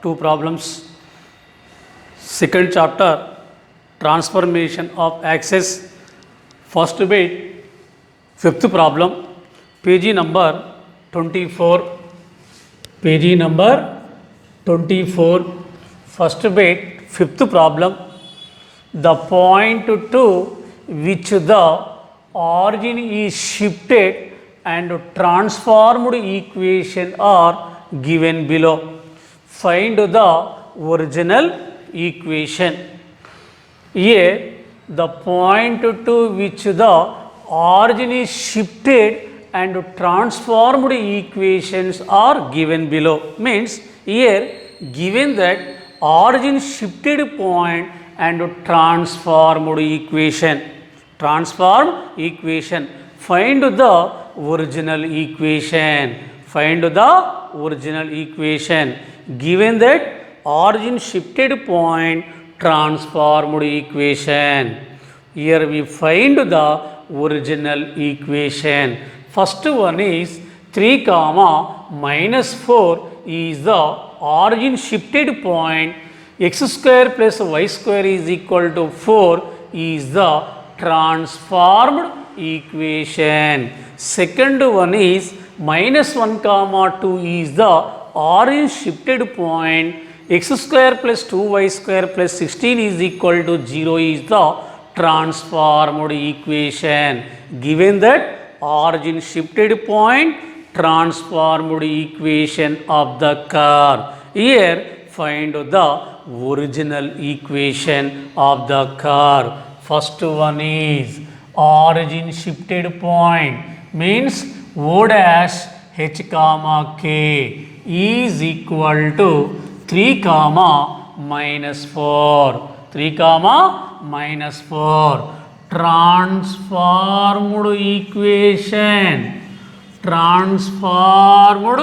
two problems. Second chapter, transformation of axis. First bit, fifth problem, page number 24. Page number 24. First bit, fifth problem. The point to which the origin is shifted and transformed equation are given below. Find the original equation. Here, the point to which the origin is shifted and transformed equations are given below. Means here given that origin shifted point and transformed equation. Transformed equation. Find the original equation. Find the original equation. Given that origin shifted point, transformed equation. Here we find the original equation. First one is 3 comma minus 4 is the origin shifted point. X square plus y square is equal to 4 is the transformed equation. Second one is minus 1 comma 2 is the origin shifted point. X square plus 2y square plus 16 is equal to 0 is the transformed equation. Given that origin shifted point, transformed equation of the curve. Here find the original equation of the curve. First one is origin shifted point means O dash h comma k is equal to 3 comma minus 4. 3 comma minus 4. Transformed equation. Transformed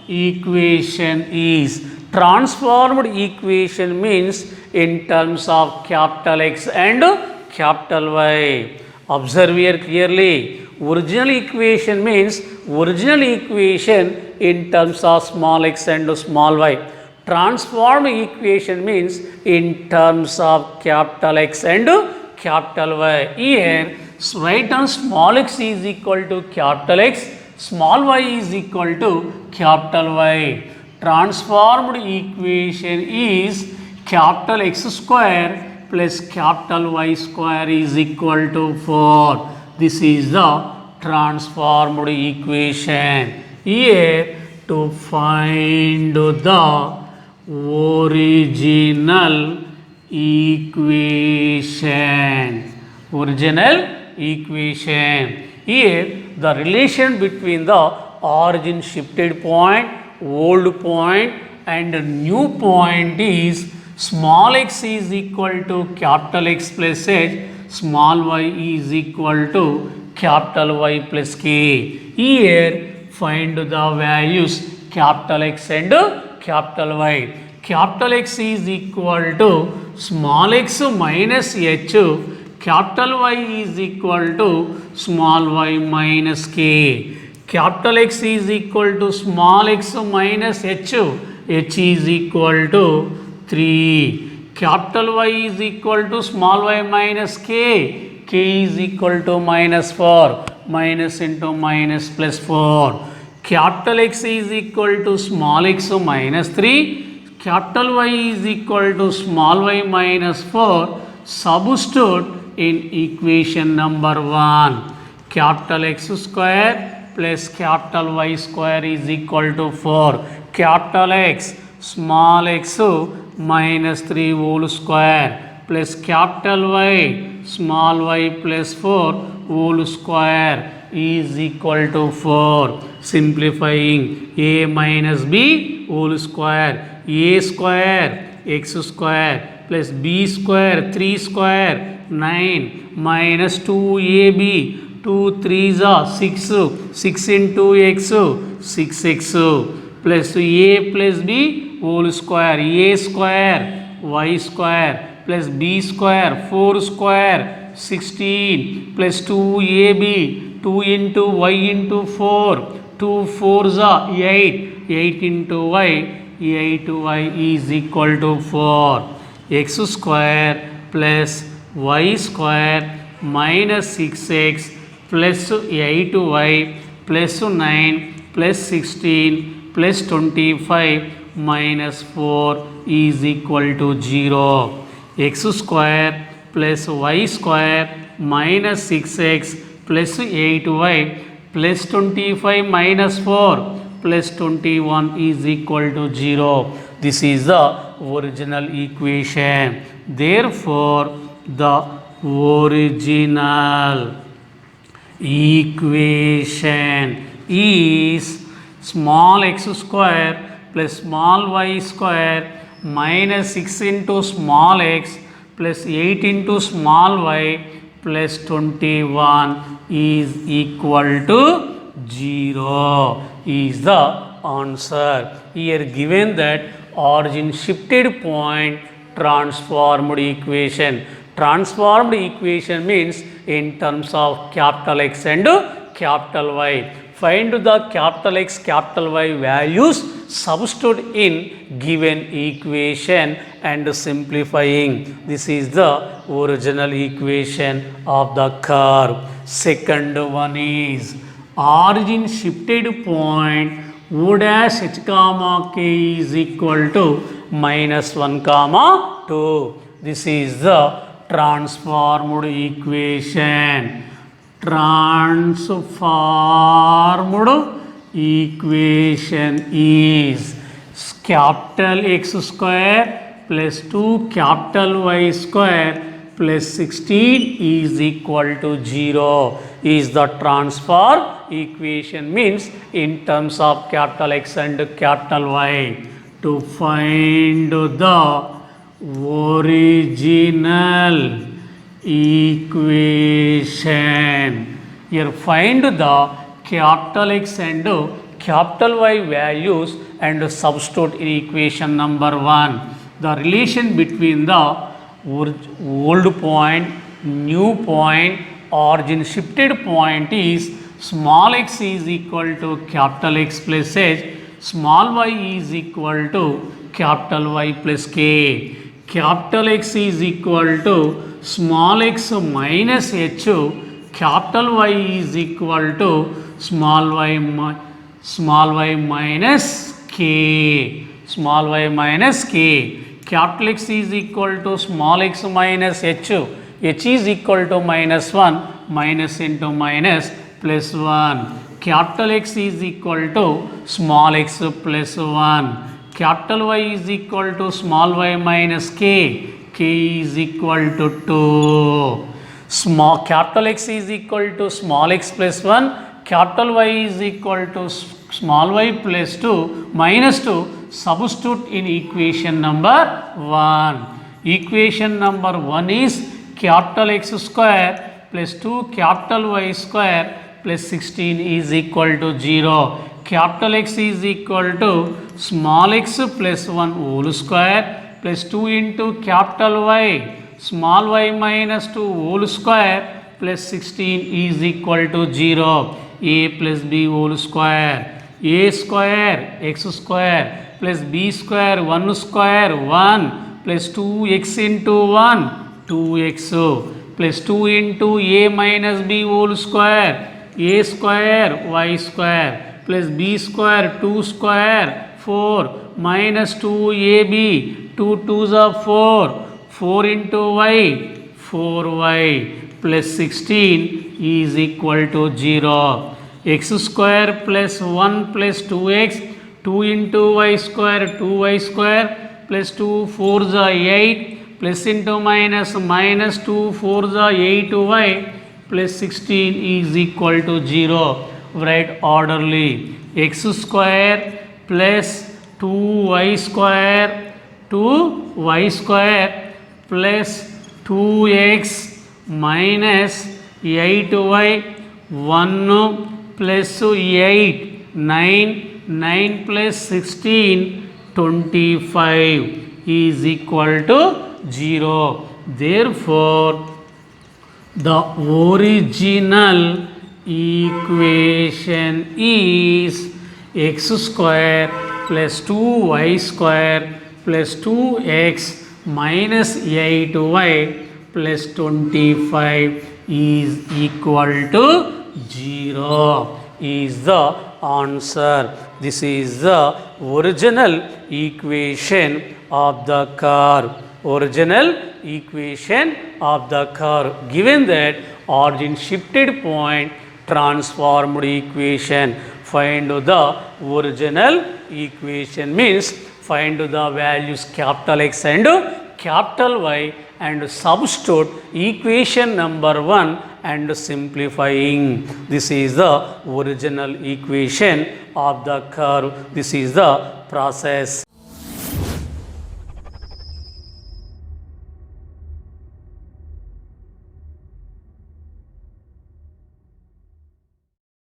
equation is. Transformed equation means in terms of capital X and capital Y. Observe here clearly. Original equation means original equation in terms of small x and small y. Transformed equation means in terms of capital X and capital Y. Here write down small x is equal to capital X, small y is equal to capital Y. Transformed equation is capital X square plus capital Y square is equal to 4. This is the transformed equation. Here to find the original equation. Original equation. Here the relation between the origin shifted point, old point and new point is small x is equal to capital X plus h, small y is equal to capital Y plus k. Here find the values capital X and capital Y. Capital X is equal to small x minus h, capital Y is equal to small y minus k. Capital X is equal to small x minus h, h is equal to 3. Capital Y is equal to small y minus k, k is equal to minus 4, minus into minus plus 4. Capital X is equal to small x minus 3, capital Y is equal to small y minus 4. Substitute in equation number 1. Capital X square plus capital Y square is equal to 4. Capital X small x minus 3 whole square plus capital Y small y plus 4 whole square is equal to 4. Simplifying a minus b whole square, a square x square plus b square 3 square 9 minus 2ab 2 3s are 6, 6 into x 6x plus a plus b whole square, a square y square plus b square 4 square 16 plus 2ab 2 into y into 4 2 4s are 8 8 into y 8y is equal to 4. X square plus y square minus 6x plus 8y plus 9 plus 16 plus 25 minus 4 is equal to 0. X square plus y square minus 6x plus 8y plus 25 minus 4 plus 21 is equal to 0. This is the original equation. Therefore, the original equation is small x square plus small y square minus 6 into small x plus 8 into small y plus 21 is equal to 0 is the answer. Here given that origin shifted point transformed equation. Transformed equation means in terms of capital X and capital Y. Find the capital X, capital Y values, substitute in given equation and simplifying. This is the original equation of the curve. Second one is origin shifted point O dash h comma k is equal to minus 1 comma 2. This is the transformed equation. Transformed equation is capital X square plus 2 capital Y square plus 16 is equal to 0 is the transform equation, means in terms of capital X and capital Y. To find the original equation, here find the capital X and capital Y values and substitute in equation number 1. The relation between the old point, new point, origin shifted point is small x is equal to capital X plus h, small y is equal to capital Y plus k. Capital X is equal to small x minus h, capital Y is equal to small y minus k, small y minus k. Capital X is equal to small x minus h, h is equal to minus 1, minus into minus plus 1. Capital X is equal to small x plus 1. Capital Y is equal to small y minus k, k is equal to 2. Small capital X is equal to small x plus 1, capital Y is equal to small y plus 2 minus 2. Substitute in equation number 1. Equation number 1 is capital X square plus 2 capital Y square plus 16 is equal to 0. Capital X is equal to small x plus 1 whole square plus 2 into capital Y small y minus 2 whole square plus 16 is equal to 0. A plus b whole square, a square x square plus b square 1 square 1 plus 2x into 1 2x plus 2 into a minus b whole square, a square y square plus b square 2 square 4 minus 2ab 2 2s are 4 4 into y 4y plus 16 is equal to 0. X square plus 1 plus 2x 2 into y square 2y square plus 2 4s are 8 plus into minus minus 2 4s are 8y plus 16 is equal to 0. Write orderly. X square plus 2y square 2y square plus 2x minus 8y 1 plus 8 9 9 plus 16 25 is equal to 0. Therefore, the original equation is x square plus 2y square plus 2x minus 8y plus 25 is equal to 0 is the answer. This is the original equation of the curve. Original equation of the curve. Given that origin shifted point transformed equation. Find the original equation means find the values capital X and capital Y and substitute equation number 1 and simplifying. This is the original equation of the curve. This is the process.